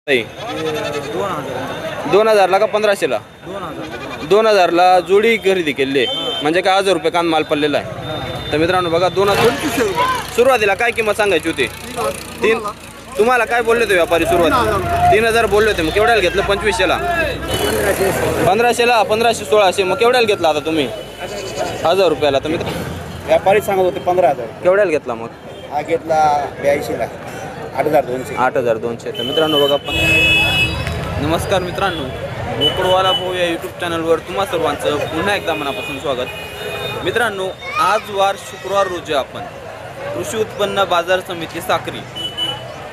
नाही 2000ला का 1500ला? 2000ला जोडी खरेदी केली म्हणजे काय 1000 रुपये कान माल पडलेला आहे. तर मित्रांनो बघा 2000 सुरुवातीला काय किंमत सांगायची होती? तुम्हाला काय बोलले होते व्यापारी सुरुवात? 3000 बोलले होते. मग केवढ्याला घेतलं? 2500ला 1500ला 1500 1600. मग केवढ्याला घेतला आता तुम्ही? 1000 रुपयाला. तर मित्र व्यापारी सांगत होते 15000. केवढ्याला घेतला मग? हा घेतला 82ला 8200. 8200. तर मित्रांनो बघा नमस्कार मित्रांनो, बोकडवाला भाऊ या यूट्यूब चॅनलवर तुम्हा सर्वांचं पुन्हा एकदा मनापासून स्वागत. मित्रांनो, आज वार शुक्रवार रोजी आपण कृषी उत्पन्न बाजार समिती साक्री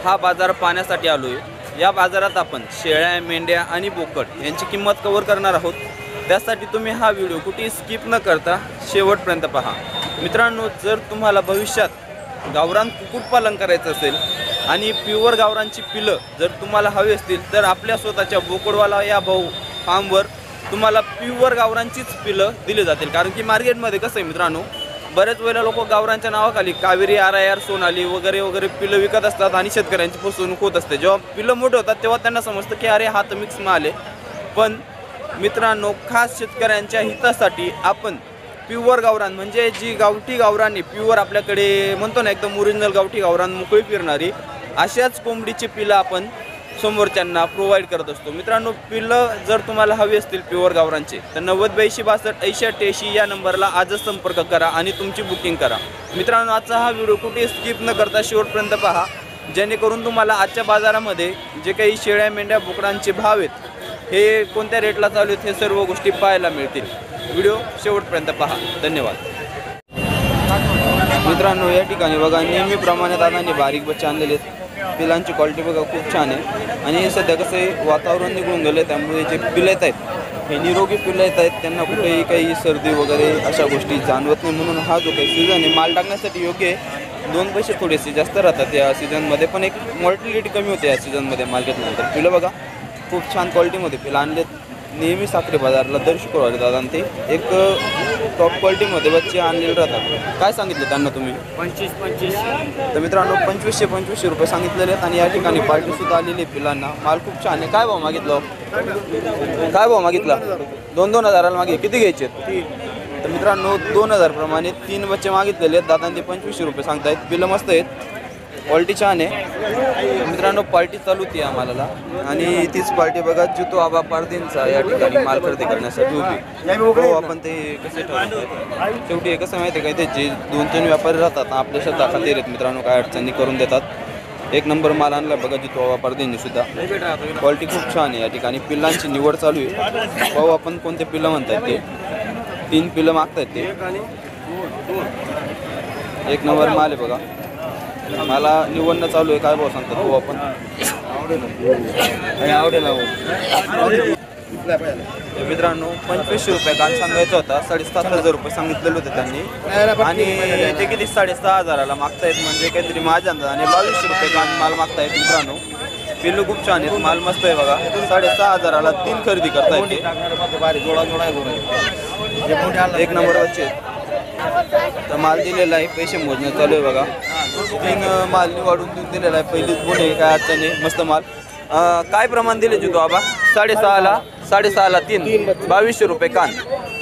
हा बाजार पाहण्यासाठी आलो आहे. या बाजारात आपण शेळ्या, मेंढ्या आणि बोकड यांची किंमत कव्हर करणार आहोत. त्यासाठी तुम्ही हा व्हिडिओ कुठेही स्किप न करता शेवटपर्यंत पहा. मित्रांनो, जर तुम्हाला भविष्यात गावरान कुक्कुटपालन करायचं असेल आणि प्युअर गावरांची पिलं जर तुम्हाला हवी असतील तर आपल्या स्वतःच्या बोकडवाला या भाऊ फार्मवर तुम्हाला प्युअर गावरांचीच पिलं दिली जातील. कारण की मार्केटमध्ये कसं आहे मित्रांनो, बरेच वेळेला लोक गावरांच्या नावाखाली कावेरी, RIR, सोनाली वगैरे वगैरे पिलं विकत असतात आणि शेतकऱ्यांची फसवणूक होत असते. जेव्हा पिलं मोठे होतात तेव्हा त्यांना समजतं की अरे हा तर मिक्स माल आहे. पण मित्रांनो, खास शेतकऱ्यांच्या हितासाठी आपण प्युअर गावरान म्हणजे जी गावठी गावरान आहे, प्युअर आपल्याकडे म्हणतो ना एकदम ओरिजिनल गावठी गावरान मोकळी फिरणारी अशाच कोंबडीची पिलं आपण समोरच्यांना प्रोव्हाइड करत असतो. मित्रांनो, पिलं जर तुम्हाला हवी असतील प्युअर गावरांचे तर 9082 62 80 या नंबरला आजच संपर्क करा आणि तुमची बुकिंग करा. मित्रांनो, आजचा हा व्हिडिओ कुठे स्किप न करता शेवटपर्यंत पहा, जेणेकरून तुम्हाला आजच्या बाजारामध्ये जे काही शेळ्या, मेंढ्या, बोकडांचे भाव आहेत हे कोणत्या रेटला चालू आहेत हे सर्व गोष्टी पाहायला मिळतील. व्हिडिओ शेवटपर्यंत पहा. धन्यवाद. मित्रांनो, या ठिकाणी बघा नेहमीप्रमाणे दादांनी बारीक बच्चे आणलेले आहेत. पिलांची क्वालिटी बघा खूप छान आहे आणि सध्या कसं आहे वातावरण निघून गेलं त्यामुळे जे पिलं येत आहेत हे निरोगी पिलं येत आहेत, त्यांना कुठेही काही सर्दी वगैरे अशा गोष्टी जाणवत नाही. म्हणून हा जो काही सीझन आहे माल टाकण्यासाठी योग्य आहे. 2 पैसे थोडेसे जास्त राहतात या सीझनमध्ये, पण एक मॉर्टिलिटी कमी होते या सीझनमध्ये मार्केटनंतर. पिलं बघा खूप छान क्वालिटीमध्ये पिलं आणलेत. नेहमी साखरे बाजारला दर शुक्रवारी दादा ते एक टॉप क्वालिटीमध्ये बच्चे आणलेले राहतात. काय सांगितलं त्यांना तुम्ही? 25. तर मित्रांनो 2500 रुपये सांगितलेले आहेत आणि या ठिकाणी पार्टीसुद्धा आलेली आहे पिलांना. माल खूप छान आहे. काय भाव मागितलं? काय भाव मागितला? 2,000 मागे. किती घ्यायचे? तर मित्रांनो 2000 प्रमाणे 3 बच्चे मागितलेले आहेत. दादा ते 2500 रुपये सांगतायत. पिलं मस्त आहेत, क्वालिटी छान आहे. मित्रांनो पार्टी चालू होती आम्हाला आणि तीच पार्टी बघा जितो आबा पारदींचा या ठिकाणी माल खरेदी करण्यासाठी उभी. हो आपण ते कसे ठरवतो शेवटी कसं माहिती आहे काय, ते जे 2-3 व्यापारी राहतात आपल्या शब्दा खातीर आहेत मित्रांनो, काय अडचणी करून देतात. 1 नंबर माल आणला बघा जितो आबा पारदींनी सुद्धा. क्वालिटी खूप छान आहे. या ठिकाणी पिल्लांची निवड चालू आहे. भाऊ आपण कोणते पिल्लं म्हणतायत ते? 3 पिल्लं मागतायत ते. 1 नंबर माल आहे बघा. मला निवडणं चालू आहे. काय भाव सांगतात हो आपण? आवडेल. मित्रांनो 2500 रुपये कान सांगायचा होता. 7500 रुपये सांगितलेले होते त्यांनी आणि ते किती 6500ला मागतायत म्हणजे काहीतरी माझ्या आणि 2200 रुपये कान माल मागतायत. मित्रांनो पिल्लू खूप छान आहेत. माल मस्त आहे बघा. 6500ला 3 खरेदी करतायत. 1 नंबर बच्चे तर माल दिलेला आहे. पैसे मोजणं चालू आहे बघा. 3 माल निवडून देऊन दिलेला आहे. पहिलीच बोल आहे, काय अडचण नाही. मस्त माल. काय प्रमाण दिले जितो आबा? 6.5ला 3 2200 रुपये कान.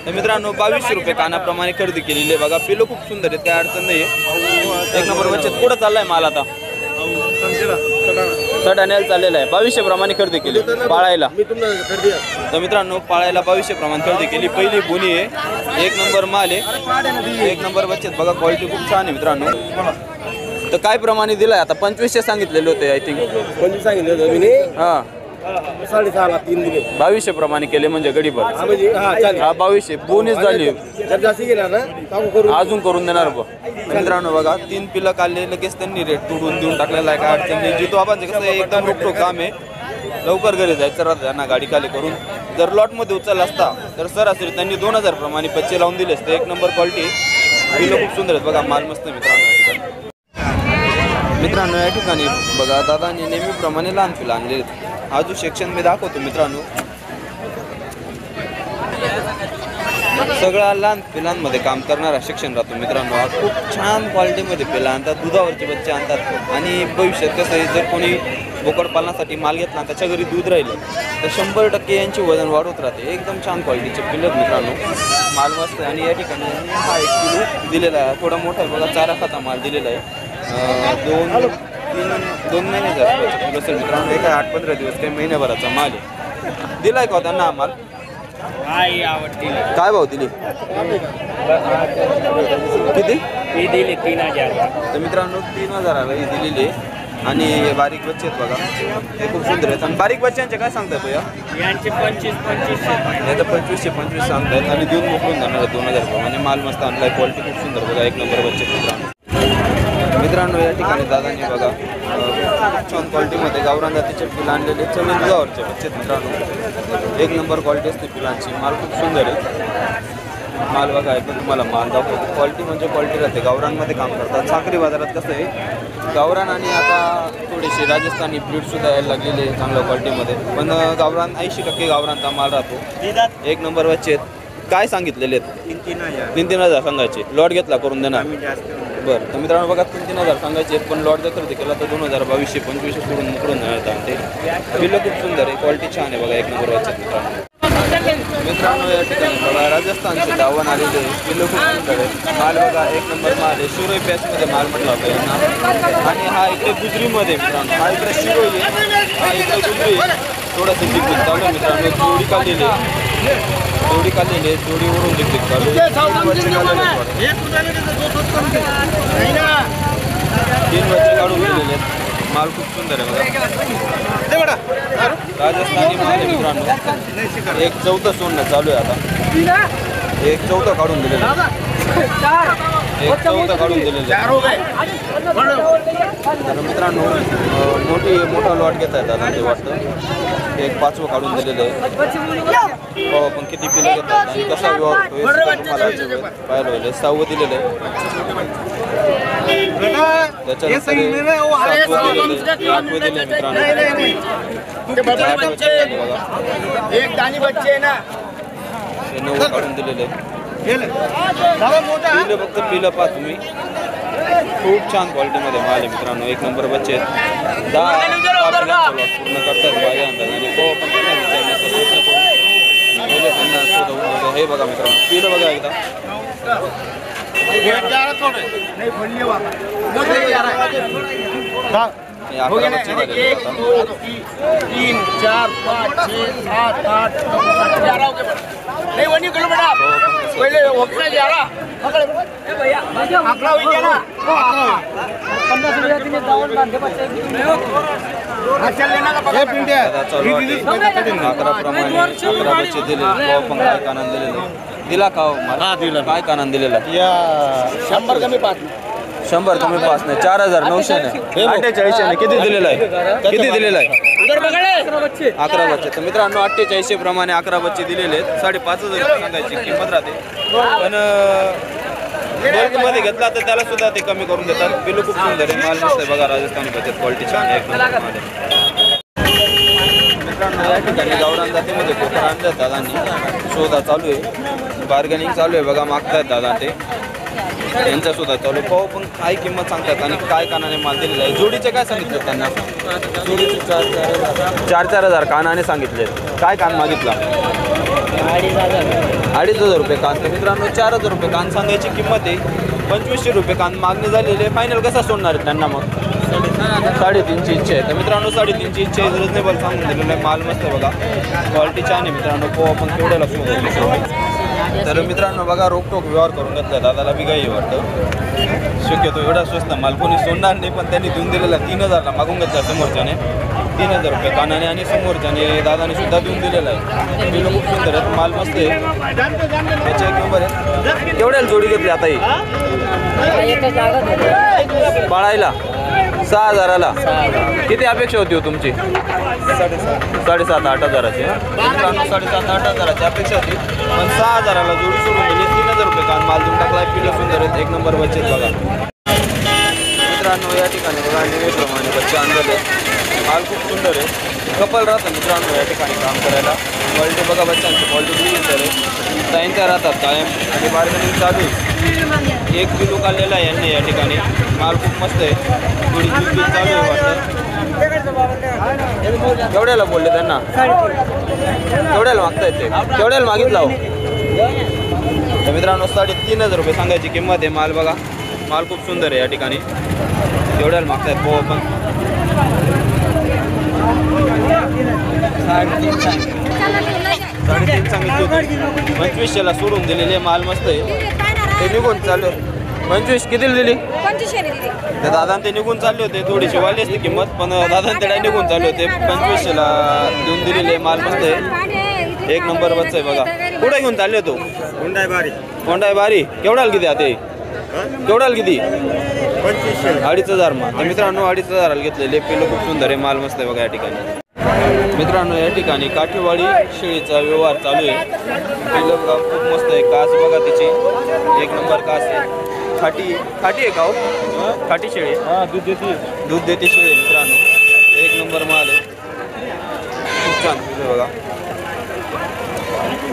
तर मित्रांनो 2200 रुपये कानाप्रमाणे खरेदी केलेली आहे बघा. पिलो खूप सुंदर आहेत, काय अडचण नाही आहे. 1 नंबर बच्चे. कुठं चाललाय माल आता? सडाण्याला चाललेला आहे. 2200 प्रमाणे खरेदी केली पाळायला. तर मित्रांनो पाळायला 2200 प्रमाणे खरेदी केली. पहिली बोनी आहे. 1 नंबर माल आहे. 1 नंबर बच्चे बघा. क्वालिटी खूप छान आहे मित्रांनो. तर काय प्रमाणे दिलाय आता? 2500 सांगितलेले होते आय थिंक. 25 सांगितलं होतं मी. हां 6.5ला 3 दिले. 2200 प्रमाणे केले म्हणजे गडीभर. हा 2200 बोनीच झाली. जास्त घेणार ना अजून करून देणार बघ. मित्रांनो बघा 3 पिलं काढले लगेच त्यांनी रेट तोडून देऊन टाकलेला आहे. काय अडचण नाही. जितो आपण कसं एकदम रोखोक काम आहे. लवकर घरी जायचं राहतं त्यांना गाडी खाली करून. जर लॉटमध्ये उचलला असता तर सरासरी त्यांनी 2000 प्रमाणे बच्चे लावून दिले असते. 1 नंबर क्वालिटी. पिलं खूप सुंदर आहेत बघा. माल मस्त मित्रांनो या ठिकाणी बघा दादांनी नेहमीप्रमाणे लहान पिलं आणले आहेत. हा जो सेक्शन मी दाखवतो मित्रांनो सगळ्या लहान पिलांमध्ये काम करणारा सेक्शन राहतो मित्रांनो. हा खूप छान क्वालिटीमध्ये पिलं आणतात. दुधावरचे बच्चे आणतात आणि भविष्यात कसं आहे जर कोणी बोकड पालनासाठी माल घेतला त्याच्या घरी दूध राहिलं तर 100% यांची वजन वाढवत राहते. एकदम छान क्वालिटीचे पिल्लर मित्रांनो, माल मस्त आहे. आणि या ठिकाणी हा 1 किलो दिलेला आहे, थोडा मोठा आहे बघा, चारा खाता माल दिलेला आहे. 2 महिन्याचा किलो असेल मित्रांनो, एका 8-15 दिवस काही महिन्याभराचा माल आहे. दिलाय का त्यांना हा माल? काय भाव दिली? किती? ही दिली 3000. तर मित्रांनो 3000ला ही दिलेली आहे. आणि हे बारीक बच्चे आहेत बघा, हे खूप सुंदर आहेत. आणि बारीक बच्च्यांचे काय सांगताय भैया? यांचे 25 नाही तर 2525 सांगतायत आणि देऊन मोकळून जाणार 2000 रुपये. म्हणजे माल मस्त आणलाय, क्वालिटी खूप सुंदर बघा, 1 नंबर बच्चे मित्रांनो. या ठिकाणी दादांनी बघा खूप छान क्वालिटीमध्ये गावरान जातीचे पिलं आणलेले, चवी दुधावरचे बच्चे मित्रांनो. 1 नंबर क्वालिटी असते पिलांची, माल खूप सुंदर आहे. माल बघा एकदम तुम्हाला माल दाखवतो, क्वालिटी म्हणजे क्वालिटी राहते. गावरानमध्ये काम करतात. साखरी बाजारात कसं आहे, गावरान आणि आता थोडीशी राजस्थानी ब्रीडसुद्धा यायला लागलेले आहे चांगल्या क्वालिटीमध्ये. पण गावरान 80% गावरानचा माल राहतो. 1 नंबर बच्चे आहेत. काय सांगितलेले आहेत? 3-3000 सांगायचे. लॉट घेतला करून देणार? बरं. तर मित्रांनो बघा 3-3000 सांगायचे, पण लॉट जर खरेदी केला तर 2200-2500 सोडून मोकळून जाणार. ते पिल्लं खूप सुंदर आहे, क्वालिटी छान आहे बघा, 1 नंबर बच्चे मित्रांनो. या ठिकाणी बघा राजस्थानचे धावण आलेले पिल्लं खूप सुंदर आहे. माल बघा 1 नंबर माल आहे. शिरोई पॅचमध्ये माल म्हटला होता यांना. आणि हा इकडे गुजरीमध्ये मित्रांनो, हा इकडे शिरोई आहे, हा इकडे गुजरी. थोडंसं जिंकून चालू आहे मित्रांनो. जोडी काढलेली आहे, जोडीवरून देखील चालू आहे. 3 बच्चे काढून दिलेले आहेत. माल खूप सुंदर आहे बघा, राजस्थानी माल आहे मित्रांनो. 1/4 सोडणं चालू आहे आता. 1/4 काढून दिलेलं आहे, 1/4 काढून दिलेलं आहे. तर मित्रांनो मोठा लॉट घेत आहेत दादा ते वाटतं. 1/5 काढून दिलेलं आहे. हो, पण किती पिलं घेतात आणि कसा व्यवहार होतो तुम्हाला पाहायला होईल. 6वं दिलेलं आहे. त्याच्यानंतर 7वं दिलेलं आहे, 8वं दिले मित्रांनो. 8 बच्चे बघा, एक दानी बच्चे आहे ना, हे 9 काढून दिलेले आहे. पिलं फक्त पिलं पहा तुम्ही, खूप छान क्वालिटीमध्ये माल आहे मित्रांनो. 1 नंबर बच्चे आहेत. 10 पूर्ण करतात बाई अंदाज. आणि तो पण हे बघा मित्रांनो, पिलं बघा एकदा. 11 बच्चे झालेले आता. 1 2 3 4 5 6 7 8 9 11 हो गए. नहीं वो नहीं करो बेटा, पहले ओपना 11 पकड़ ए भैया आंकड़ा हो गया ना. 50 रुपया दिने दावण बांधे बच्चे हां चल लेना का पकड़ पिंड्या. 11 प्रमाणे 11 बच्चे दिले. पण काय कानान दिलेलं दिला का मला? दिला. काय कानान दिलेला? या 100 कमी 5 100 कमी 5 नाही, 4900 ने 4800 ने किती दिलेला आहे? किती दिलेला आहे? 11 बच्चे. तर मित्रांनो 4800 प्रमाणे 11 बच्चे दिलेले आहेत. 5500 सांगायची किंमत राहते. पण बल्कमध्ये घेतला तर त्याला सुद्धा ते कमी करून देतात. पिल्लू खूप सुंदर आहे, माल मस्त आहे बघा, राजस्थानी बचत क्वालिटी छान आहे मित्रांनो. या ठिकाणी गावरान जातीमध्ये कोकण आणतात दादांनी, शोधा चालू आहे, बार्गेनिंग चालू आहे बघा, मागतायत दादा ते. यांचा सुद्धा चालू पाहू, पण काय किंमत सांगतात आणि काय कानाने माल दिलेला आहे. जोडीचे काय सांगितलं त्यांना? जोडीचे 4,000 कानाने सांगितले. काय कान मागितला? 2,500 रुपये कान. तर मित्रांनो 4,000 रुपये कान सांगायची किंमत आहे. 2500 रुपये कान मागणी झालेली आहे. फायनल कसा सोडणार आहे त्यांना मग? 3.5ची इच्छा आहे. तर मित्रांनो 3.5ची इच्छा आहे, रिजनेबल सांगून दिलेलं आहे. माल मस्त बघा, क्वालिटी छान आहे मित्रांनो. पाहू आपण तेवढ्याला सोडू. तर मित्रांनो बघा, रोकटोक व्यवहार करून घेतला. दादाला बिगाई वाटतं, शक्यतो एवढा स्वस्त माल कोणी सोडणार नाही. पण त्यांनी देऊन दिलेला 3,000ला मागून घेतला समोरच्याने. 3,000 रुपये कानाने आणि समोरच्याने दादाने सुद्धा देऊन दिलेला आहे. पिल्लं खूप सुंदर आहे, माल मस्त आहे. त्याची 1 नंबर आहे. केवढ्याला जोडी घेतली आता ही? पाळायला 6,000ला. किती अपेक्षा होती हो तुमची? 7,500-8 हजाराची. मित्रांनो 7,500-8 हजाराची अपेक्षा होती, पण 6,000ला जोडी सोडून गेली. 3,000 रुपये कान माल देऊन टाकला. पिल्लं सुंदर आहेत, 1 नंबर बच्चे बघा मित्रांनो. या ठिकाणी बघा नेहमीप्रमाणे बच्चे आणलेले, माल खूप सुंदर आहे. कपल राहतं मित्रांनो या ठिकाणी काम करायला. क्वालिटी बघा बच्चांची क्वालिटी खूप सुंदर आहे. ताईंच्या राहतात कायम आणि बार्गेनिंग चालू आहे. एक किलो काढलेला आहे यांनी या ठिकाणी. माल खूप मस्त आहे. थोडी दूध चालू आहे वाटतं. केवढ्याला बोलले त्यांना? केवढ्याला मागतायत ते? केवढ्याला मागितला हो? तर मित्रांनो 3,500 रुपये सांगायची किंमत आहे. माल बघा, माल खूप सुंदर आहे या ठिकाणी. केवढ्याला मागतायत पोहा पण? 3.5 सांगितली होती. 2500ला सोडून दिलेले. माल मस्त आहे. ते निघून चालू 25 कितीला दिली? 2500 दिली. ते दादा ते निघून चालले होते. थोडीशी वाढली असते किंमत, पण दादा ते निघून चालले होते. 2500ला देऊन दिलेले. माल मस्त आहे. एक नंबर बच्चा आहे बघा. कुठे घेऊन चालले होतो? कोंडाई बारी. केवढ्याला किती आता? केवढ्याला किती? 2,500 मग. तर मित्रांनो 2,500 घेतलेले. पिलं खूप सुंदर आहे. माल मस्त आहे बघा या ठिकाणी. मित्रांनो या ठिकाणी काठीवाडी शेळीचा व्यवहार चालू आहे. पिलं बघा खूप मस्त आहे. कास बघा तिची एक नंबर कास आहे. खाटी आहे का हो? खाटी शेळी आहे. दूध देते शेळी आहे मित्रांनो. एक नंबर माल आहे. खूप छान पिलं बघा.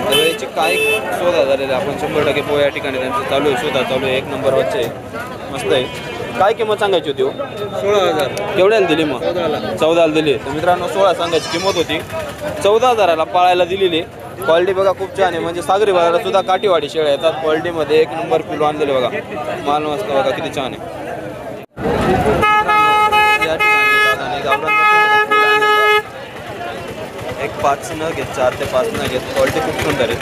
तर याची काय शोधा झालेला आपण 100% पोहा या ठिकाणी त्यांचं चालू आहे. शोधा चालू आहे. एक नंबर वच्चे आहे. मस्त आहे. काय किंमत सांगायची होती हो? 16,000. केवढ्याला दिली मग? 14ला दिली. तर मित्रांनो 16 सांगायची किंमत होती. 14,000ला पाळायला दिलेली. क्वालिटी बघा खूप छान आहे. म्हणजे सागरी बाजारात सुद्धा काठीवाडी शेळ्या येतात. क्वालिटीमध्ये एक नंबर पिलो आणलेले बघा. माल मस्त बघा किती छान आहे. या ठिकाणी दादाने गावरान एक 5 न घेत 4 ते 5 न घेत. क्वालिटी खूप सुंदर आहे.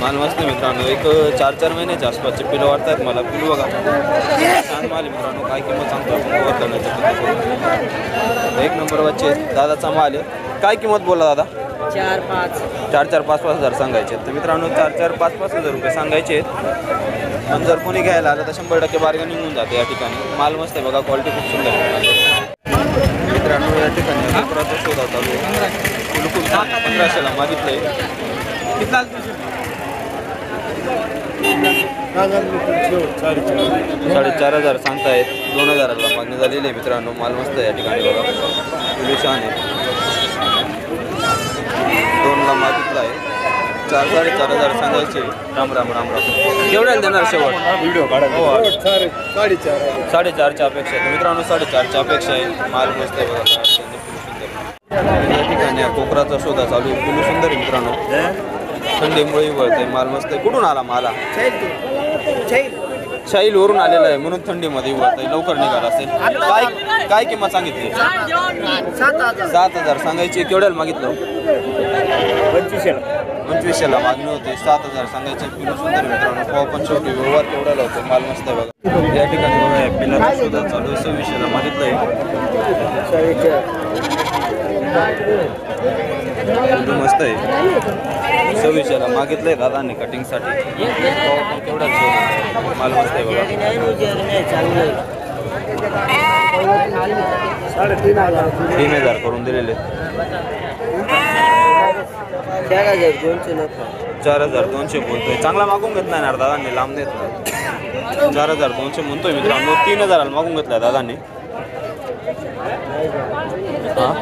माल मस्त मित्रांनो. एक 4-4 महिन्याच्या आसपासचे पिलं वाटतात मला. पिलू बघा छान माल आहे मित्रांनो. काय किंमत सांगतो आपण? एक नंबर वच्चे दादाचा माल आहे. काय किंमत बोला दादा? 4-4, 5-5 सांगायचे. तर मित्रांनो 4-4, 5-5 रुपये सांगायचे. पण जर कोणी घ्यायला आलं तर 100% बार्गेनिंग होऊन जाते या ठिकाणी. माल मस्त आहे बघा. क्वालिटी खूप सुंदर आहे मित्रांनो. या ठिकाणी कोकराचा शोधा चालू आहे. पिलू खूप छान 1500ला मागितलं आहे. 4,500 सांगतायत. 2,000ला मागणी झालेली आहे मित्रांनो. माल मस्त आहे या ठिकाणी बघा. पिलू छान आहे. 2ला मागितला आहे. 4,000-4,500 सांगायचे. राम राम राम राम. केवढ्याला देणार शेवट? व्हिडिओ काढा. 4.5च्या अपेक्षा आहे मित्रांनो. 4.5च्या अपेक्षा आहे. माल मस्त आहे बघा. या ठिकाणी कोकराचा शोधा चालू आहे. पिलू सुंदर आहे मित्रांनो. थंडीमुळे वळते. माल मस्त आहे. कुठून आला माला? शाईलवरून आलेला आहे म्हणून थंडीमध्ये वळत आहे. लवकर निघाला असेल. काय किंमत सांगितली? 7,000 सांगायची. केवढ्याला मागितलं? 2500ला मागणी होते. 7,000 सांगायचे. पिलू सुंदर मित्रांनो. पाव पण शेवटी व्यवहार केवढ्याला होतो. माल मस्त आहे बघा. या ठिकाणी बघा पिलाचा शोधा चालू आहे. 2600ला मागितलं आहे. मस्त आहे. 2600ला मागितलंय दादांनी कटिंगसाठी. केवढा माल मस्त आहे बघा. 3,000 करून दिलेले. 4,200 बोलतोय. चांगला मागून घेतला ना दादांनी. लांब देत नाही. 4,200 म्हणतोय मित्रांनो. 3,000ला मागून घेतलाय दादांनी. हां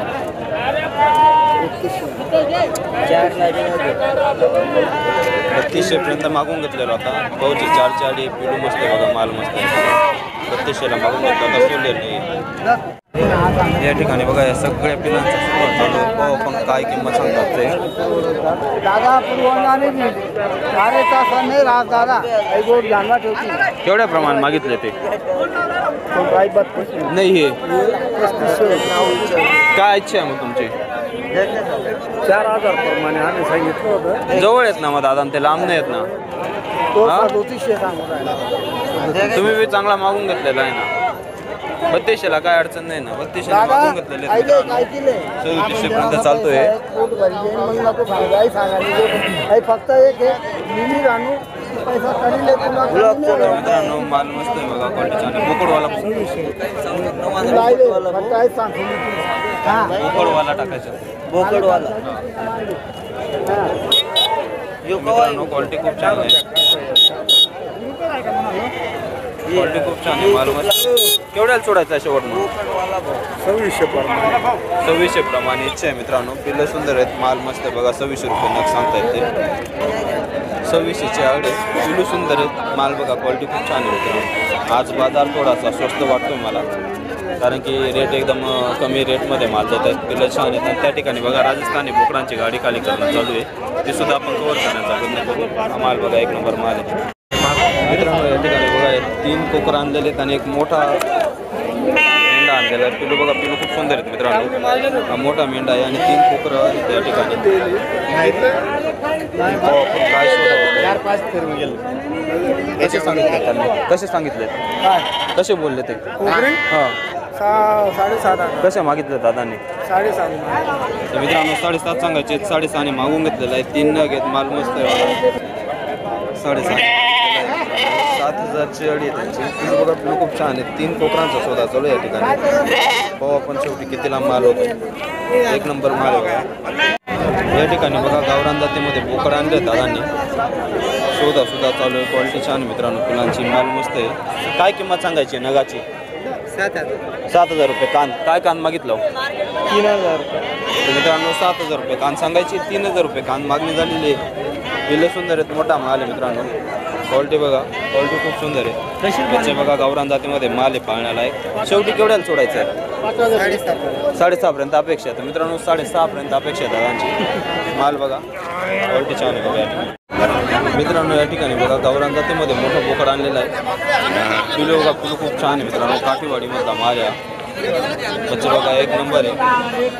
3200 पर्यंत मागून घेतलेला होता. भाऊची 4 पिलू मस्त आहे बघा. माल मस्त आहे. 3200ला मागून घेतला होता. सोडलेलं या ठिकाणी बघा. या सगळ्या पिलांचा सुरुवात चालू आहे. पाहू पण काय किंमत सांगतात ते. केवढ्या प्रमाण मागितले ते? नाही हे काय इच्छा आहे मग तुमची? 4,000 प्रमाणे आम्ही सांगितलं होतं. जवळ आहेत ना मग दादा? ते लांब नाही आहेत ना? तुम्ही बी चांगला मागून घेतलेला आहे ना. 3200ला काय अडचण नाही ना. 3200ला मागून घेतलेले 3700 पर्यंत चालतोय. फक्त एक मित्रांनो माल मस्त आहे बघा. क्वालिटी छान आहे. बोकडवाला टाकायचं. बोकडवाला मित्रांनो क्वालिटी खूप छान आहे. क्वालिटी खूप छान आहे माल मस्त. केवढ्याला सोडायचा आहे शेवट मग? 2600 प्रमाणे इच्छा आहे मित्रांनो. पिल्लं सुंदर आहेत, माल मस्त आहे बघा. 2600 रुपये नग सांगतायत ते. 2600चे आडे पिल्लू सुंदर आहेत, माल बघा क्वालिटी खूप छान आहे मित्रांनो. आज बाजार थोडासा स्वस्त वाटतोय मला, कारण की रेट एकदम कमी रेटमध्ये माल देत आहेत. पिल्लं छान आहेत. आणि त्या ठिकाणी बघा राजस्थानी बोकडांची गाडी खाली करणं चालू आहे, ते सुद्धा आपण कव्हर करण्याचा प्रयत्न करू. हा माल बघा एक नंबर माल आहे मित्रांनो. या ठिकाणी बघा 3 कोकर आणलेले आहेत आणि एक मोठा मेंढा आणलेला आहे. पिलू बघा, पिलू खूप सुंदर आहेत मित्रांनो. हा मोठा मेंढा आहे आणि 3 कोकर आहेत या ठिकाणी. काय कसे सांगितले त्यांनी? कसे सांगितले? कसे बोलले ते? हां 7.5 कसे मागितले दादांनी? 7.5 तर मित्रांनो 7.5 सांगायचे, 6.5 मागून घेतलेला आहे. 3 न घेत माल मस्त आहे. 7.5 7,000ची अडी आहे त्यांची. पिलू बघा, पिलू खूप छान आहे. 3 कोकरांचा सौदा चालू आहे या ठिकाणी. हो आपण शेवटी किती लांब माल होतो, एक नंबर माल आहे बघा. या ठिकाणी बघा गावरान जातीमध्ये बोकड आणले दादांनी. शोधा सुद्धा चालू आहे. क्वालिटी छान आहे मित्रांनो पिलांची, माल मस्त आहे. काय किंमत सांगायची नगाची? 7,000 रुपये कान. काय कान मागितलं? 3,000 तर मित्रांनो 7,000 रुपये कान सांगायची, 3,000 रुपये कान मागणी झालेली आहे. पिल्लं सुंदर आहेत, मोठा माल आहे मित्रांनो. क्वालिटी बघा, क्वालिटी खूप सुंदर आहे. त्याचे बघा गावरान जातीमध्ये माल आहे पाळण्याला आहे. शेवटी केवढ्याला सोडायचं आहे? 6.5पर्यंत अपेक्षा आहे. तर मित्रांनो 6.5पर्यंत अपेक्षा आहे दादांची. माल बघा क्वालिटी छान आहे बघा या ठिकाणी. मित्रांनो या ठिकाणी बघा गावरान जातीमध्ये मोठा बोकड आणलेला आहे. पिलू बघा, पिलू खूप छान आहे मित्रांनो. काठीवाडीमधला माल आहे. बच्चे बघा एक नंबर आहे.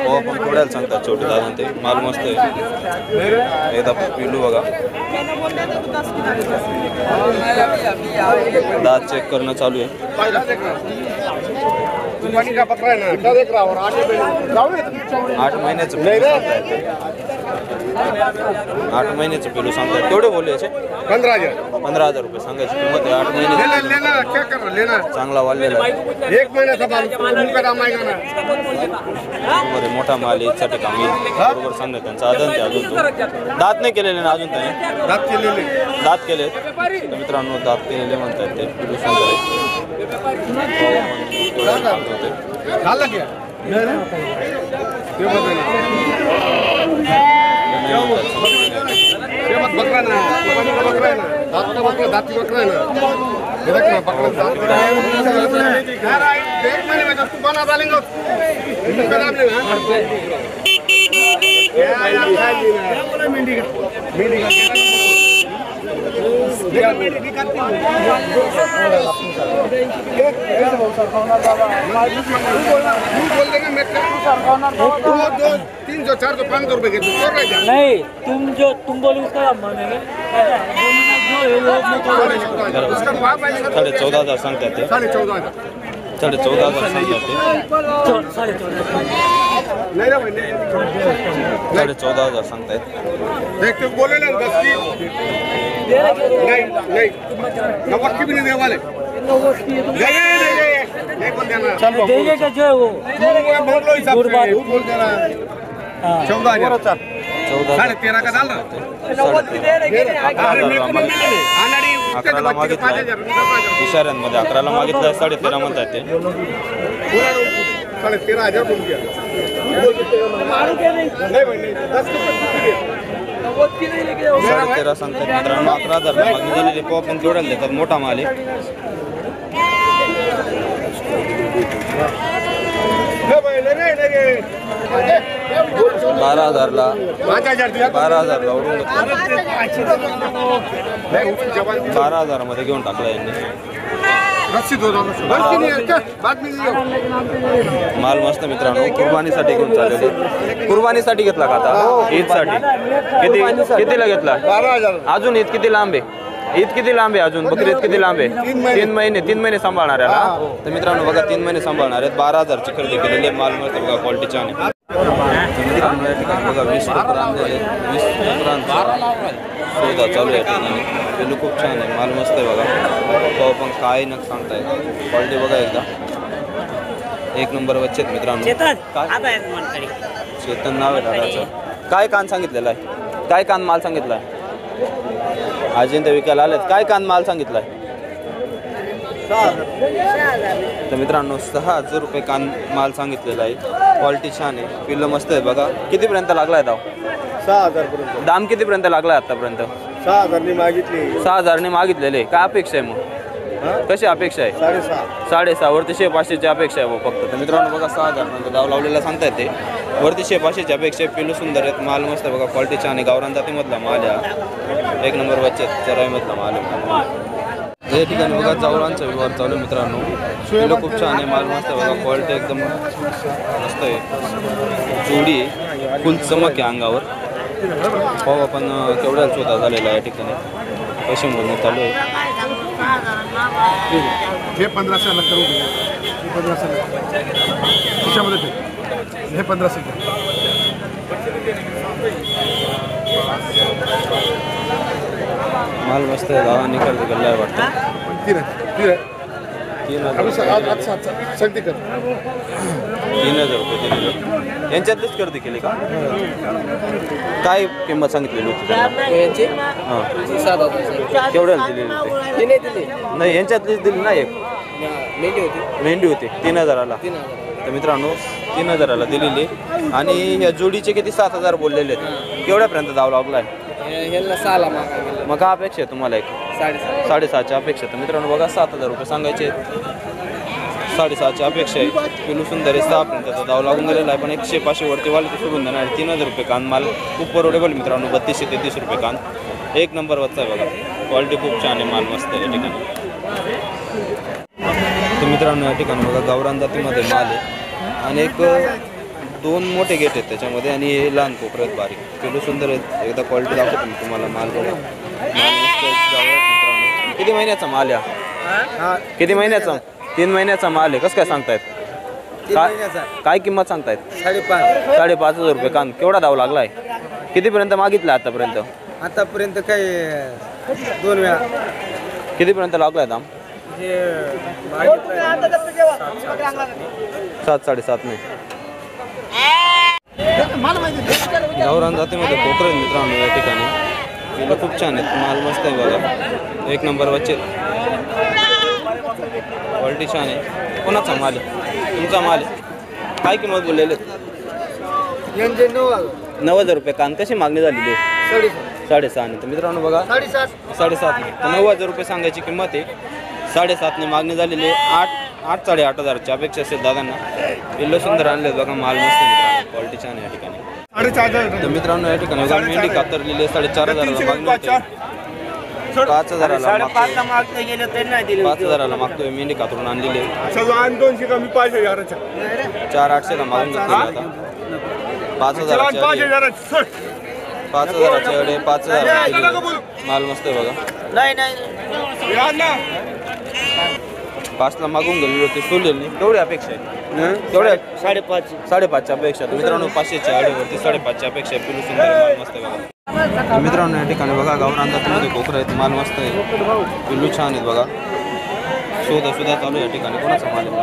हो आपण थोड्याला सांगतात छोटे दादा ते. माल मस्त आहे. एकदा पिलू बघा, दात चेक करणं चालू आहे. 8 महिन्याचं पिलू सांगतायत. 8 महिन्याचं पिलू सांगतायत. केवढे बोलले याचे? 15,000 रुपये सांगायची किंमत आहे. 8 महिन्याचं चांगला वाढलेला आहे. 1 महिन्याचा बरोबर मोठा माल आहे. इच्छा ठिकाणी बरोबर सांगणं त्यांचा अजून ते अजून तो दात नाही केलेले ना अजून त्याने? दात केले. तर मित्रांनो दात केलेले म्हणतात ते. पिलू सुंदर आहे. नहीं तुम बोले उसका मानेंगे 14,500 सांगतात ते. 14,500 सांगतात ते. 14,500 सांगतायत. बोले ना 10 की नहीं नमक की भी नहीं देने वाले देंगे का जो है वो बोल देना 14,000 13,500 का डाल 11ला मागितलं. इशाऱ्यांमध्ये 11ला मागितलं. 13.5 म्हणतात ते. 13,500 बोल दिया. 13.5 सांगतात मित्रांनो. 11,000 मागणी झालेली. पॉप पण जोडायला देतात. मोठा माल आहे. 12,000ला 12,000ला उडून घेतला. 12,000 मध्ये घेऊन टाकला यांनी. माल मस्त मित्रांनो. कुर्बानीसाठी घेऊन चाललेले. कुर्बानीसाठी घेतला का आता? ईदसाठी कितीला घेतला? 12,000. अजून ईद किती लांब आहे? ईद किती लांब आहे अजून? बकरी ईद किती लांब आहे? 3 महिने सांभाळणार आहे ना. तर मित्रांनो बघा 3 महिने सांभाळणार आहेत. 12,000ची खरेदी केलेली. माल मस्त बघा क्वालिटी छान आहे. मित्रांनो या ठिकाणी बघा 20 कोकर आणलेले. 20 कोकरांचा सौदा चालू आहे या ठिकाणी. पिलू खूप छान आहे. माल मस्त आहे बघा. तो पण काय नक सांगताय. क्वालिटी बघा एकदा एक नंबर बच्चे आहेत मित्रांनो. चेतन नाव आहे दादाचं. काय कान सांगितलेलं आहे? काय कान माल सांगितला आहे? अजिंठा विकायला आलेत. काय कान माल सांगितलाय? तर मित्रांनो 6,000 रुपये कान माल सांगितलेला आहे. क्वालिटी छान आहे, पिल्लं मस्त आहे बघा. कितीपर्यंत लागला आहे दाव? 6,000 पर्यंत. दाम कितीपर्यंत लागला आहे आतापर्यंत? 6,000 नि मागितली. 6,000 ने मागितलेले. काय अपेक्षा आहे मग? कशी अपेक्षा आहे? 6.5. 6.5 वरती 500ची अपेक्षा आहे फक्त. तर मित्रांनो बघा 6,000 पर्यंत दाव लावलेला सांगता येते. वरती 500ची अपेक्षा आहे. पिल्लू सुंदर आहेत, माल मस्त आहे बघा. क्वालिटी छान आहे, गावरान जातीमधला माल आहे. 1 नंबर बच्चे चराईमधला माल आहे. या ठिकाणी बघा जावरांचा व्यवहार चालू आहे मित्रांनो. पिल्लू खूप छान आहे, माल मस्त आहे बघा. क्वालिटी एकदम मस्त आहे. जोडी आहे, फुल चमक आहे अंगावर. पाहू आपण केवढ्या शोधा झालेला आहे या ठिकाणी. पैसे मोजणे चालू आहे. हे 1500 ला करू दे. हे 1500 ला. खिशामध्ये ठेव. हे 1500 ला. माल मस्त आहे, गावा निकाल गल्ला आहे वाटतं. 3,000. 3,000 सांगते कर. 3,000 रुपये दिलेले. यांच्यातच गर्दी केली का? काय किंमत सांगितलेली होती त्यांना? हां, केवढ्याला दिलेली होती? नाही, यांच्यातलीच दिली ना एक मेंढी होती 3,000ला. तर मित्रांनो 3,000ला दिलेली. आणि ह्या जोडीचे किती 7,000 बोललेले आहेत. केवढ्यापर्यंत दाव लागला आहे? मग काय अपेक्षा आहे तुम्हाला? एक 6.5ची अपेक्षा. तर मित्रांनो बघा 7,000 रुपये सांगायचे. 6.5ची अपेक्षा आहे. पिलू सुंदर आहे, 6पर्यंतचा दाव लागून गेलेला आहे. पण 100-500 वरती वाले ते सोडून देणार. 3,000 रुपये कान माल खूप परवडेबल मित्रांनो. 32 ते 30 रुपये कान. 1 नंबर वरचा आहे बघा. क्वालिटी खूप छान आहे, माल मस्त आहे या ठिकाणी. तर मित्रांनो या ठिकाणी बघा गावरान जातीमध्ये माल आहे. आणि एक 2 मोठे गेट आहेत त्याच्यामध्ये. आणि हे लहान कोपरे आहेत बारीक. पिलू सुंदर आहेत. एकदा क्वालिटी दाखवतो मी तुम्हाला. माल बघा, माल मस्त आहे मित्रांनो. किती महिन्याचा माल आहे? किती महिन्याचा? 3 महिन्याचा माल आहे. कसं काय सांगतायत? काय किंमत सांगतायत? 5,500 रुपये कान. केवढा दाव लागला आहे? कितीपर्यंत मागितला आतापर्यंत? आतापर्यंत काय 2 वेळा. कितीपर्यंत लागला आहे दाम? 7-7.5 नाही. गावरान जातीमध्ये कोकरे मित्रांनो या ठिकाणी. पिलं खूप छान आहेत, माल मस्त आहे बघा. 1 नंबर बच्चे. क्वालिटी छान आहे. कोणाचा माल आहे? तुमचा माल आहे. काय किंमत बोललेले? 9,000 रुपये कान. कशी मागणी झालेली आहे? 6.5. तर मित्रांनो बघा 7.5 नाही तर 9,000 रुपये सांगायची किंमत आहे. 7.5 मागणी झालेली आहे. 8-8,500ची अपेक्षा असेल दादांना. पिल्लं सुंदर आणले बघा, माल मस्त आहे मित्रांनो. क्वालिटी छान आहे या ठिकाणी. 4,500. तर मित्रांनो या ठिकाणी बघा मेंढी कातरलेली आहे. 4,500ला मागणी होते. 5,000ला मागतोय. मेंढी कातरून आणलेली आहे. 200 कमी 5,000. 4,800ला मागून घेतलेली आता. 5,000च्या 5,000च्या 5,000 माल मस्त आहे बघा. 5ला मागून गेलेली होती सोडलेली. केवढी अपेक्षा आहे? केवढ्या? 5.5ची अपेक्षा. तर मित्रांनो 500च्या आडीवरती 5.5ची अपेक्षा आहे. पिलू सुंदर माल मस्त आहे बघा. तर मित्रांनो या ठिकाणी बघा गावरान जातीमध्ये कोकरं आहेत, माल मस्त आहे. पिल्लू छान आहेत बघा. सुद्धा चालू आहे या ठिकाणी. कोणाचा माल आहे?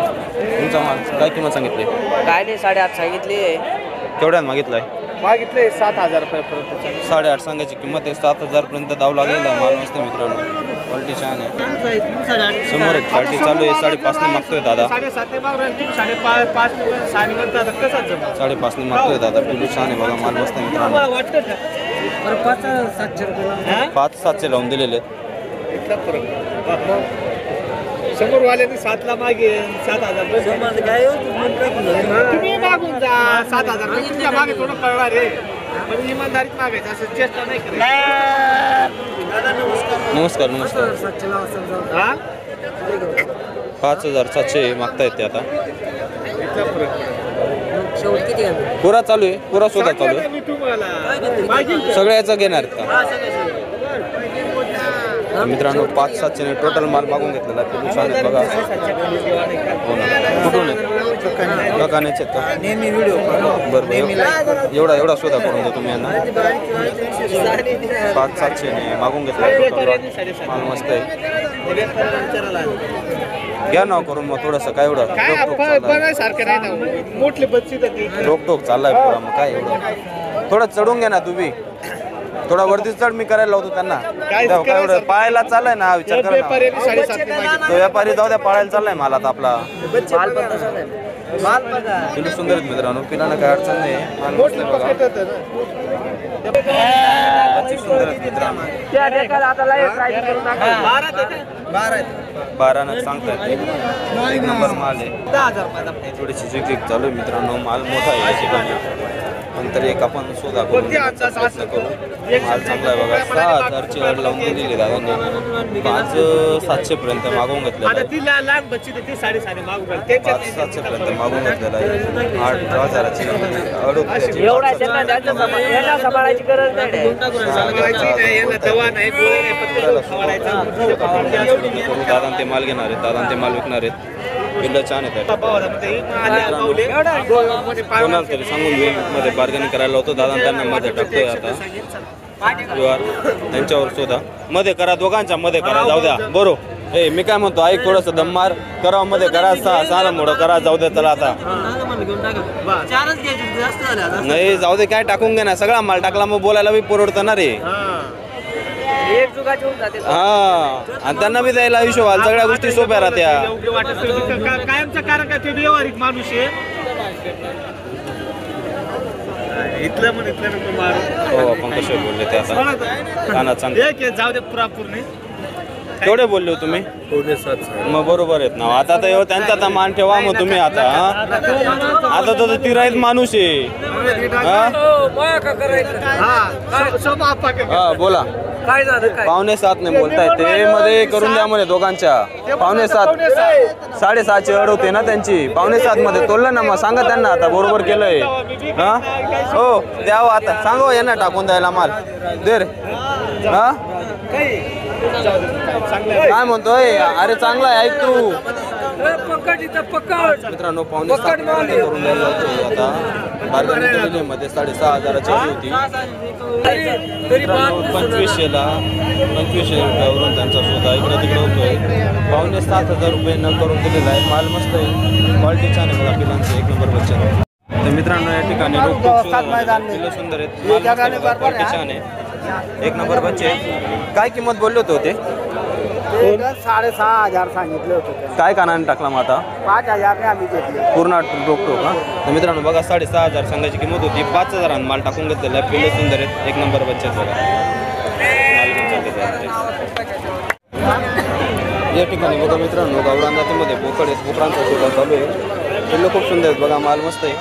तुमचा माल. काय किंमत सांगितली? काय नाही 8.5 सांगितली. केवढ्यात मागितलं आहे? मागितले 7,000 रुपयापर्यंत. 8.5 सांगायची किंमत आहे. 7,000 पर्यंत दाव लागलेला माल मस्त आहे मित्रांनो. क्वालिटी छान आहे. समोर एक पार्टी चालू आहे. 5.5 मागतोय दादा. 7.5 5.5 5.5 मागतोय दादा. पिलू छान आहे बघा, माल मस्त आहे मित्रांनो. 5-700 लावून दिलेले आहेत. समोर वाल्याने 7ला मागे 7,000 तुम्ही मागून जा. 7,000 तुमच्या मागे थोडं कळणार आहे. पण इमानदारीत मागायचं, असं चेष्टा नाही नमस्कार. 5,700 मागतायत ते आता. पुरा चालू आहे. पुरा शोधा चालू आहे. मी तुम्हाला सगळ्याचा घेणार आहेत का? मित्रांनो 5-700 टोटल माल मागून घेतलेला आहे. पिलू छान आहेत बघा. हो ना. कुठून आहे? काकाण्याचे आहेत का? बरं एवढा शोधा करून देतो मी यांना. 500-700 मागून घेतला. माल मस्त आहे. घ्या नाव करून मग थोडंसं. काय एवढं सारखं नाही ना. मोठले बच्चे रोकटोक चाललाय पुरा. मग काय एवढं थोडं चढून घ्या ना तुम्ही. थोडा वरती चढ मी करायला लावतो त्यांना काय एवढं पाळायला चाललाय ना विचार करा ना. 7.5 तो व्यापारी जाऊ द्या पाळायला चाललाय मला आता आपला पिलू सुंदर आहेत मित्रांनो पिलांना काय अडचण नाही माल मस्त आहे बघा. बच्चे सुंदर आहेत मित्रांनो 12 न सांगतायत एक नंबर माल आहे थोडीशी झिकझिक चालू आहे मित्रांनो माल मोठा आहे या ठिकाणी नंतर एक आपण शोधा करून देण्याचा प्रयत्न करू माल चांगला आहे बघा 6,000ची अड लावून दिलेली दादांनी 5,700 पर्यंत मागवून घेतलेला आहे 5,700 पर्यंत मागवून घेतलेला आहे 8,000ची अड होती दादा ते माल घेणार आहेत दादा ते माल विकणार आहेत पिल्लं छान आहेत कोणाला तरी सांगून मध्ये बार्गेनिंग करायला होतो दादा त्यांना मध्ये टाकतोय आता त्यांच्यावर शोधा मध्ये करा दोघांच्या मध्ये करा जाऊ द्या बरोबर ए मी काय म्हणतो ऐक थोडंसं दममार करा मध्ये करा सारा मोडं करा जाऊ द्या त्याला आता नाही जाऊ दे काय टाकून घे ना सगळा माल टाकला मग बोलायला बी परवडतं ना रे हा आणि त्यांना बी द्यायला हिशोबाल सगळ्या गोष्टी सोप्या राहत्या कायमचं कारण काय ते व्यवहारिक माणूस आहे इथलं हो आपण कसे बोलले ते आता कानात सांग जाऊ दे पुरापूर नाही केवढे बोलले हो तुम्ही मग बरोबर आहेत ना आता तर त्यांचा आता मान ठेवा मग तुम्ही आता आता तर तिराईत माणूस आहे हा बोला काय झालं काय 6:45 ने बोलताय ते मध्ये करून द्या म्हणे दोघांच्या 6:45 6:30ची अड होते ना त्यांची 6:45 मध्ये तोललं ना मग सांगा त्यांना आता बरोबर केलंय हा हो द्यावं आता सांगो यांना टाकून द्यायला माल दे रे हा काय म्हणतोय अरे चांगला आहे ऐक तू मित्रांनो 6:45 करून द्यायला होते आता बार्गेनिंग मध्ये 6,500ची होती 2500ला 2500 रुपयावरून त्यांचा शोधा इकडे तिकडे होतोय 6,500 रुपये न करून दिलेला आहे माल मस्त आहे क्वालिटी छान आहे बघा पिलांचं एक नंबर बच्चा तर मित्रांनो या ठिकाणी पिलं सुंदर आहेत क्वालिटी छान आहे एक नंबर बच्चे काय किंमत बोलले होते 6,500 सांगितलं होतं काय कानाने टाकला मग आता 5,000 आम्ही घेतले पूर्ण रोकतो का तर मित्रांनो बघा 6,500 सांगायची किंमत होती 5,000 माल टाकून घेतलेला आहे पिल्ले सुंदर आहेत एक नंबर बच्चे बघा या ठिकाणी बघा मित्रांनो गावरान जातीमध्ये बोकड आहेत बोकडांचा शोधा चालू आहे पिल्लं खूप सुंदर आहेत बघा माल मस्त आहे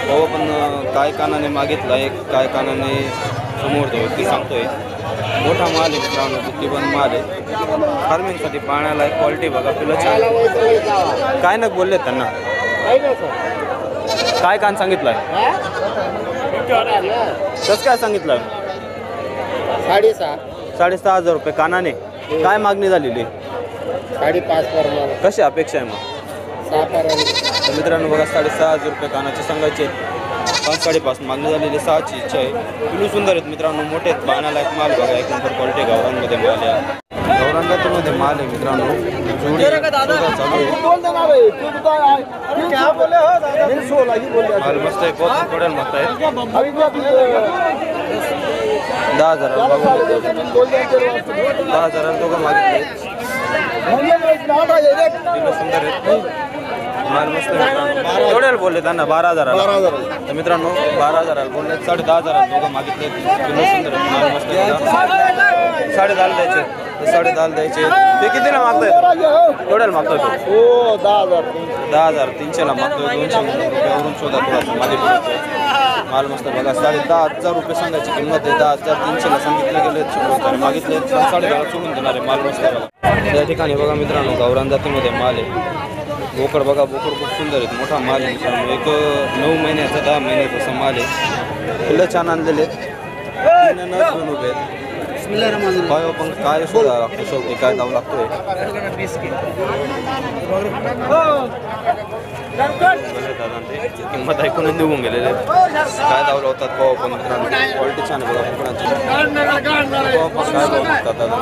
भाऊ पण काय कानाने मागितला आहे काय कानाने समोर तो व्यक्ती सांगतोय मोठा माल आहे मित्रांनो बुद्धिबंद माल आहे फार्मिंगसाठी पाण्याला क्वालिटी बघा पिलं छान काय न बोलले त्यांना काय कान सांगितलंय कसं काय सांगितलं 6,500 रुपये कानाने काय मागणी झालेली 5,500 कशी अपेक्षा आहे मग तर मित्रांनो बघा 6,500 रुपये कानाचे सांगायचे 5-5.5 मागणी झालेली 6ची इच्छा आहे पिलू सुंदर आहेत मित्रांनो मोठे आहेत पाण्याला एक माल बघा एक नंबर क्वालिटी गावरांमध्ये माल आहे गावरान जातीमध्ये माल आहे मित्रांनो जोडी चालू आहे माल मस्त आहे बहुत थोड्याला मागत आहे 10,000 10,000 दोघं मागितले पिलू सुंदर आहेत माल मस्त एवढ्याला बोलले त्यांना 12,000 तर मित्रांनो 12,000 बोलले 10,500 दोघं मागितले पिल्लं सुंदर माल मस्त 10,500 द्यायचे 10,500 द्यायचे ते कितीला मागताय एवढ्याला मागतोय तो 10,300ला मागतोय 200 रुपयावरून शोधा थोडासा मागे माल मस्त बघा 10,500 रुपये सांगायची किंमत आहे 10,300ला सांगितले गेले मागितले 10,500 सोडून देणार आहे माल मस्त बघा या ठिकाणी बघा मित्रांनो गावरान जातीमध्ये माल आहे बोकड बघा बोकड खूप सुंदर आहेत मोठा माल आहे मित्रांनो एक 9 महिन्याचा 10 महिन्याचा असा माल आहे पिल्लं छान आणलेले आहेत उभे आहेत काय आपण काय शोधा लागतो शेवटी काय दाव लागतोय किंमत ऐकून निघून गेलेले काय दाव लावतात भाऊ पण मित्रांनो क्वालिटी छान आहे बघा बोकडांची काय भाव लागतात दादा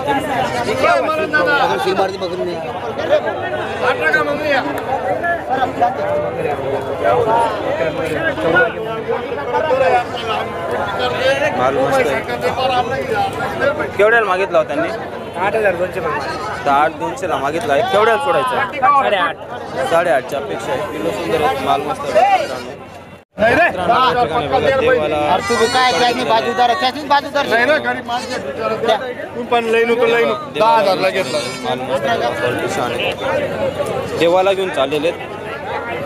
माल मस्त आहे. केवढ्याला मागितला होता त्यांनी? 8,200 तर 8,200ला मागितला आहे. केवढ्याला सोडायचं? 8,500. 8,500च्या अपेक्षा आहे. किलो सुंदर आहे. माल मस्त आहे मित्रांनो. मित्रांनो, या ठिकाणी बघा देवाला माल मस्त आहे. क्वालिटी छान आहे. देवाला घेऊन चाललेले आहेत.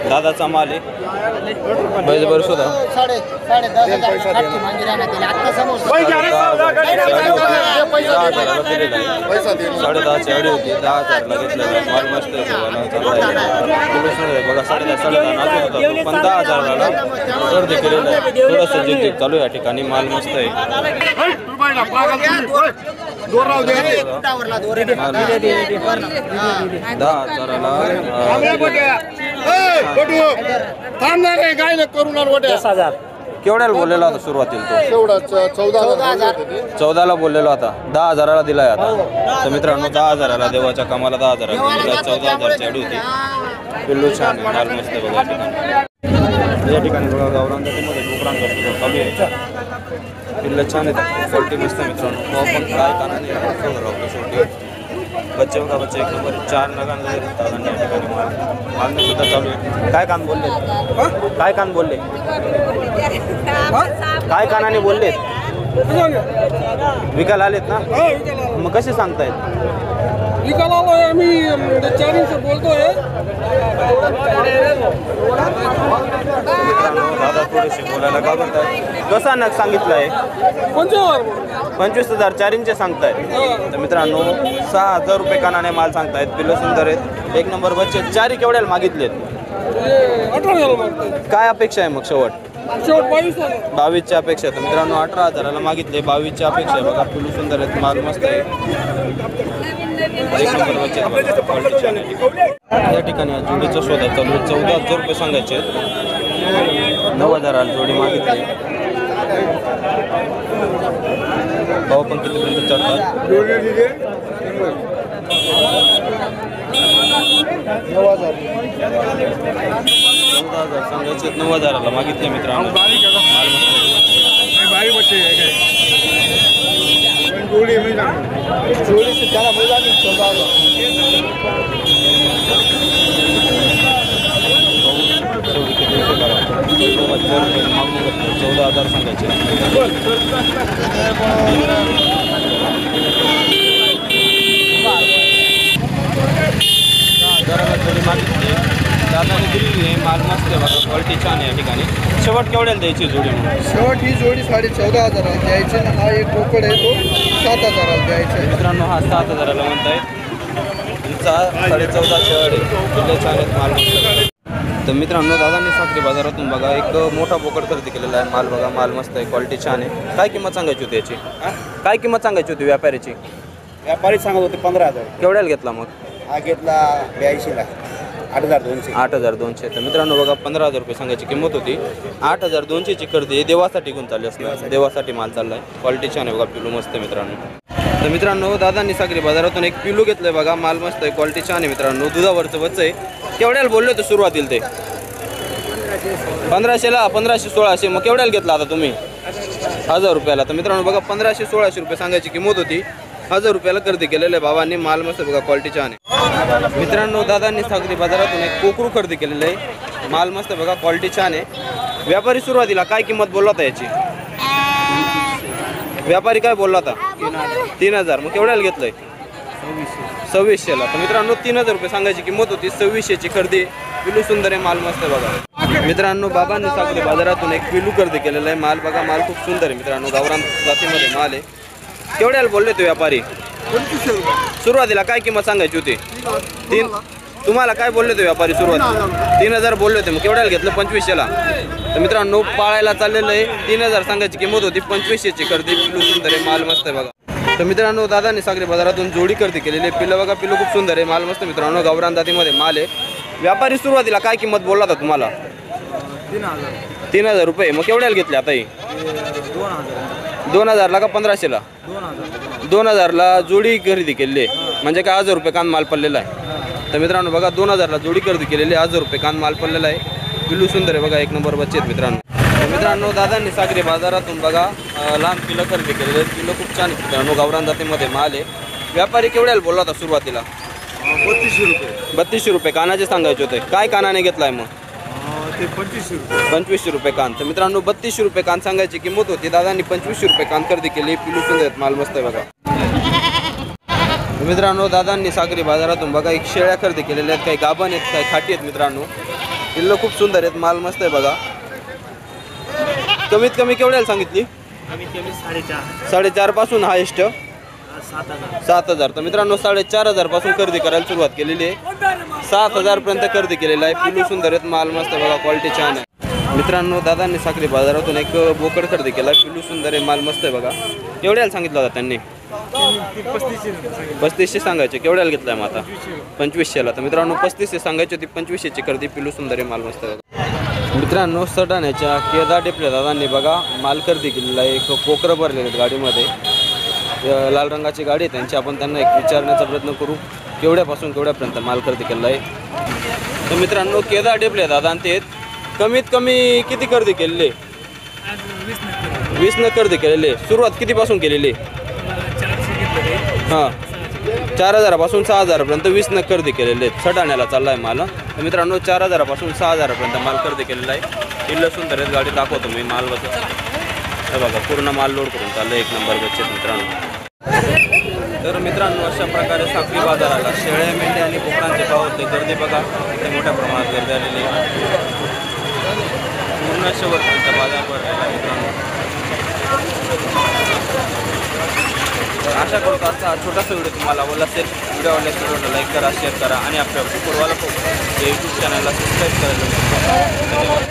दादाचा माल आहे. बैल बरं शोधा. 10,000ला दिलेला आहे. 10,500ची अडी होती. 10,000ला घेतलेला आहे. माल मस्त आहे. देवाला चांगला आहे. किलो सुंदर आहे. बघा 10,500 नाजूक होता तो, पण 10,000ला गर्दी केलेला आहे. थोडंसं जिंक चालू आहे या ठिकाणी. माल मस्त आहे. 10,000. केवढ्याला बोललेला होता सुरुवातीला तो? 14ला बोललेला होता. 10,000ला दिलाय आता. तर मित्रांनो 10,000ला देवाच्या कामाला 10,000ला दिला. 14,000ची अडी होती. पिल्लू छान आहे. माल मस्त आहे बघा या ठिकाणी. या ठिकाणी बघा गावरान जातीमध्ये डोकरांचा सुद्धा चालू आहे. पिल्लं छान आहेत. क्वालिटी मस्त आहे मित्रांनो. आपण काय कानाने शेवटी बच्चे बघा बच्चे एक नंबर 4 नगांना दादांनी या ठिकाणी मागणं सुद्धा चालू आहे. काय कान बोलले? काय कान बोलले? काय कानाने बोललेत? विकायला आलेत ना? मग कसे सांगतायत? आम्ही चारींचं बोलतोय. दादा थोडेसे बोलायला घाबरतात. कसा नग सांगितलं आहे? 25,000 चारींचे सांगतायत. तर मित्रांनो 6,000 रुपये कानाने माल सांगतायत. पिल्लं सुंदर आहेत. एक नंबर बच्चे. चारी केवढ्याला मागितलेत? 18,000 काय अपेक्षा आहे मग शेवट? 22च्या अपेक्षा. तर मित्रांनो 18,000ला मागितले. 22च्या अपेक्षा आहे. बघा पिल्लू सुंदर आहेत. माल मस्त आहे. एक नंबर बच्चे क्वालिटी छान आहे. या ठिकाणी जोडीचा शोधा चालू आहे. 14,000 रुपये सांगायचे. 9,000ला जोडी मागितली. भाव पण कितीपर्यंत चढतात? 14,000 सांगायचे. 9,000ला मागितले मित्रांनो. माल मस्त शेवटी किती रुपये करा? 14,000 सांगायचे. जोडी मागितली. दादाने दिलेली आहे. माल मस्त आहे बघा. क्वालिटी छान आहे या ठिकाणी. शेवट केवढ्याला द्यायची जोडी? शेवट ही जोडी 14,500 द्यायची. हा एक बोकड आहे तो 7,000 द्यायचा. मित्रांनो हा 7,000ला म्हणतायत. तुमचा 14,500 अडे किल्ले छान आहेत. माल मस्त. तर मित्रांनो दादांनी साखरी बाजारातून बघा एक मोठा बोकड खरेदी केलेला आहे. माल बघा. माल मस्त आहे. क्वालिटी छान आहे. काय किंमत सांगायची होती याची? काय किंमत सांगायची होती व्यापाऱ्याची? व्यापारी सांगत होते 15,000. केवढ्याला घेतला मग? हा घेतला 82ला. 8,200. 8,200. तर मित्रांनो बघा 15,000 रुपये सांगायची किंमत होती. 8,200ची खरेदी देवासाठी घेऊन चालली असणार. देवासाठी माल चालला आहे. क्वालिटी छान आहे बघा. पिलू मस्त आहे मित्रांनो. तर मित्रांनो दादांनी साखरी बाजारातून एक पिलू घेतलंय बघा. माल मस्त आहे. क्वालिटी छान आहे मित्रांनो. दुधावरचं बच्चं आहे. केवढ्याला बोलले होते सुरुवातीला ते? 1500ला. 1500-1600. मग केवढ्याला घेतला आता तुम्ही? 1,000 रुपयाला. तर मित्रांनो बघा 1500-1600 रुपये सांगायची किंमत होती. 1,000 रुपयाला खरेदी केलेलं आहे भावांनी. माल मस्त बघा. क्वालिटी छान आहे मित्रांनो. दादांनी साखरी बाजारातून एक कोकरू खरेदी केलेलं आहे. माल मस्त बघा. क्वालिटी छान आहे. व्यापारी सुरुवातीला काय किंमत बोलला होता याची? व्यापारी काय बोलला होता? 3,000. मग केवढ्याला घेतलंय? 2600ला. तर मित्रांनो 3,000 रुपये सांगायची किंमत होती. 2600ची खरेदी. पिलू सुंदर आहे. माल मस्त बघा मित्रांनो. बाबांनी साखरी बाजारातून एक पिलू खरेदी केलेला आहे. माल बघा. माल खूप सुंदर आहे मित्रांनो. गावरान जातीमध्ये माल आहे. केवढ्याला बोलले ते व्यापारी? सुरुवातीला काय किंमत सांगायची होती? तुम्हाला काय बोलले ते व्यापारी सुरुवातीला? 3,000 बोलले होते. मग केवढ्याला घेतलं? 2500ला. तर मित्रांनो पाळायला चाललेलं आहे. 3,000 सांगायची किंमत होती. 2500ची खरेदी. पिलू सुंदर आहे. माल मस्त आहे बघा. तर मित्रांनो दादांनी साखरी बाजारातून जोडी खरेदी केलेली आहे. पिल्लं बघा. पिल्लू खूप सुंदर आहे. माल मस्त मित्रांनो. गावरान जातीमध्ये माल आहे. व्यापारी सुरुवातीला काय किंमत बोलला होता तुम्हाला? 3,000 रुपये. मग केवढ्याला घेतले आता ही? 2,000ला का 1500ला? 2,000ला जोडी खरेदी केलेली आहे. म्हणजे काय 1,000 रुपये कान माल पडलेला आहे. तर मित्रांनो बघा 2,000ला जोडी खरेदी केलेली आहे. 1,000 रुपये कान माल पडलेला आहे. पिल्लू सुंदर आहे बघा. एक नंबर बच्चे आहेत मित्रांनो. मित्रांनो दादांनी सागरी बाजारातून बघा लांब किलो खरेदी केलेले आहेत. किलो खूप छान आहे मित्रांनो, गावरान जातीमध्ये माल आहे. व्यापारी केवढ्याला बोलला होता सुरुवातीला? 3200 रुपये. 3200 रुपये कानाचे सांगायचे होते. काय कानाने घेतलाय मग? ते 2500 रुपये. 2500 रुपये कान. तर मित्रांनो 3200 रुपये कान सांगायची किंमत होती. दादांनी 2500 रुपये कान खरेदी केली. पिलू सुंदर आहेत, माल मस्त आहे बघा. मित्रांनो दादांनी सागरी बाजारातून बघा एक शेळ्या खरेदी केलेल्या आहेत. काही गाभण आहेत, काही खाटी आहेत मित्रांनो. पिल्लं खूप सुंदर आहेत, माल मस्त आहे बघा. कमीत कमी केवढ्याला सांगितली? 4.5 पासून हायेस्ट 7,000. तर मित्रांनो 4,500 पासून खरेदी करायला सुरुवात केलेली आहे. 7,000 पर्यंत खरेदी केलेला आहे. पिलू सुंदर आहेत, माल मस्त आहे बघा, क्वालिटी छान आहे. मित्रांनो दादांनी सागरी बाजारातून एक बोकड खरेदी केला. पिलू सुंदर आहे, माल मस्त आहे बघा. केवढ्याला सांगितलं होता त्यांनी? 3500 सांगायचे. केवढ्याला घेतलाय मग आता? 2500ला. तर मित्रांनो 3500 सांगायची होती, 2500ची खरेदी. पिलू सुंदर आहे, माल मस्त आहे. मित्रांनो सटाण्याच्या केदार डेपल्या दादांनी बघा माल खरेदी केलेला आहे. एक कोकरं भरलेले आहेत गाडीमध्ये. लाल रंगाची गाडी आहे त्यांची. आपण त्यांना एक विचारण्याचा प्रयत्न करू केवढ्यापासून केवढ्यापर्यंत माल खरेदी केलेला आहे. तर मित्रांनो केदार डेपल्या दादा ते कमीत कमी किती खरेदी केलेले? 20 न खरेदी केलेले. सुरुवात कितीपासून केलेली? हां 4,000 पासून 6,000 पर्यंत 20 न खरेदी केलेले आहेत. सटाण्याला चालला आहे माल. तर मित्रांनो 4,000 पासून 6,000 पर्यंत माल खरेदी केलेला आहे. पिल्लं सुंदर आहेत, गाडी दाखवतो मी माल बघा. हे बघा पूर्ण माल लोड करून चाललं, एक नंबर बच्चे मित्रांनो. तर मित्रांनो अशा प्रकारे साखरी बाजाराला शेळ्या, मेंढ्या आणि बोकडांचे भाव होते. गर्दी बघा इथे मोठ्या प्रमाणात गर्दी आलेली आहे. पूर्ण शेवटपर्यंत बाजार भरलेला मित्रांनो. आशा करतो आजचा हा छोटासा व्हिडिओ तुम्हाला आवडला असेल. व्हिडिओ आवडल्यास व्हिडिओला लाईक करा, शेअर करा आणि आपल्या शुक्रवाला यूट्यूब चॅनलला सबस्क्राईब करायला विसरू नका.